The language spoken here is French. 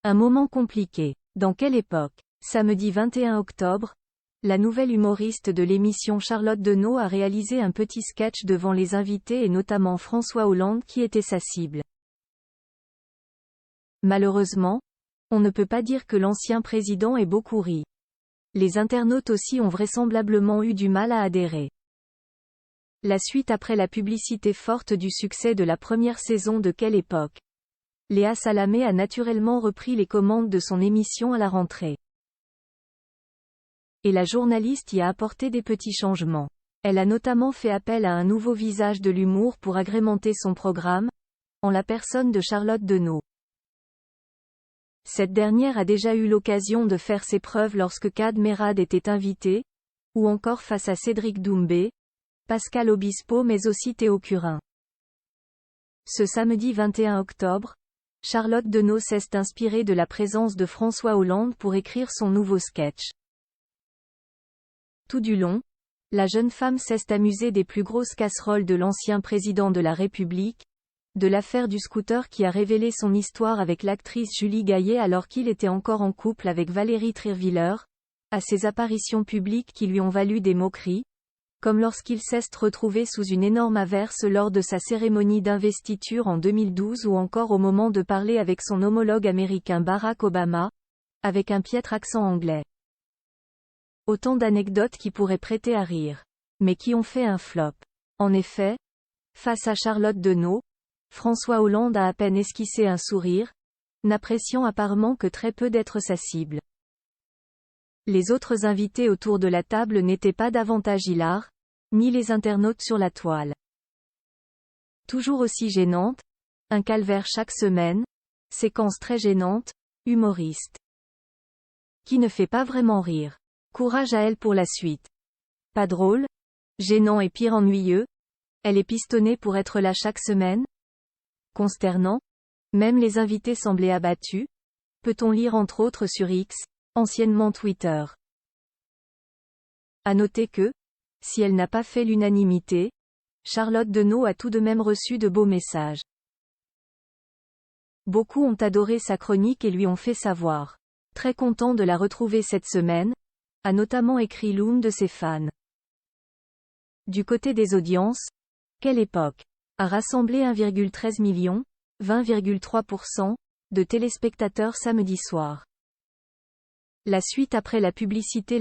Un moment compliqué. Dans quelle époque? Samedi 21 octobre, la nouvelle humoriste de l'émission Charlotte Deneau a réalisé un petit sketch devant les invités et notamment François Hollande qui était sa cible. Malheureusement, on ne peut pas dire que l'ancien président ait beaucoup ri. Les internautes aussi ont vraisemblablement eu du mal à adhérer. La suite après la publicité forte du succès de la première saison de Quelle époque? Léa Salamé a naturellement repris les commandes de son émission à la rentrée. Et la journaliste y a apporté des petits changements. Elle a notamment fait appel à un nouveau visage de l'humour pour agrémenter son programme, en la personne de Charlotte Deneau. Cette dernière a déjà eu l'occasion de faire ses preuves lorsque Kad Merad était invité, ou encore face à Cédric Doumbé, Pascal Obispo mais aussi Théo Curin. Ce samedi 21 octobre, Charlotte Deneau s'est inspirée de la présence de François Hollande pour écrire son nouveau sketch. Tout du long, la jeune femme s'est amusée des plus grosses casseroles de l'ancien président de la République, de l'affaire du scooter qui a révélé son histoire avec l'actrice Julie Gaillet alors qu'il était encore en couple avec Valérie Trierwiller, à ses apparitions publiques qui lui ont valu des moqueries, comme lorsqu'il s'est retrouvé sous une énorme averse lors de sa cérémonie d'investiture en 2012 ou encore au moment de parler avec son homologue américain Barack Obama, avec un piètre accent anglais. Autant d'anecdotes qui pourraient prêter à rire, mais qui ont fait un flop. En effet, face à Charlotte Deneau, François Hollande a à peine esquissé un sourire, n'appréciant apparemment que très peu d'être sa cible. Les autres invités autour de la table n'étaient pas davantage hilars, ni les internautes sur la toile. Toujours aussi gênante, un calvaire chaque semaine, séquence très gênante, humoriste. Qui ne fait pas vraiment rire. Courage à elle pour la suite. Pas drôle, gênant et pire ennuyeux, elle est pistonnée pour être là chaque semaine. Consternant, même les invités semblaient abattus, peut-on lire entre autres sur X, anciennement Twitter. À noter que, si elle n'a pas fait l'unanimité, Charlotte Deneau a tout de même reçu de beaux messages. Beaucoup ont adoré sa chronique et lui ont fait savoir. Très content de la retrouver cette semaine, a notamment écrit l'une de ses fans. Du côté des audiences, Quelle époque? A rassemblé 1,13 million, 20,3%, de téléspectateurs samedi soir. La suite après la publicité.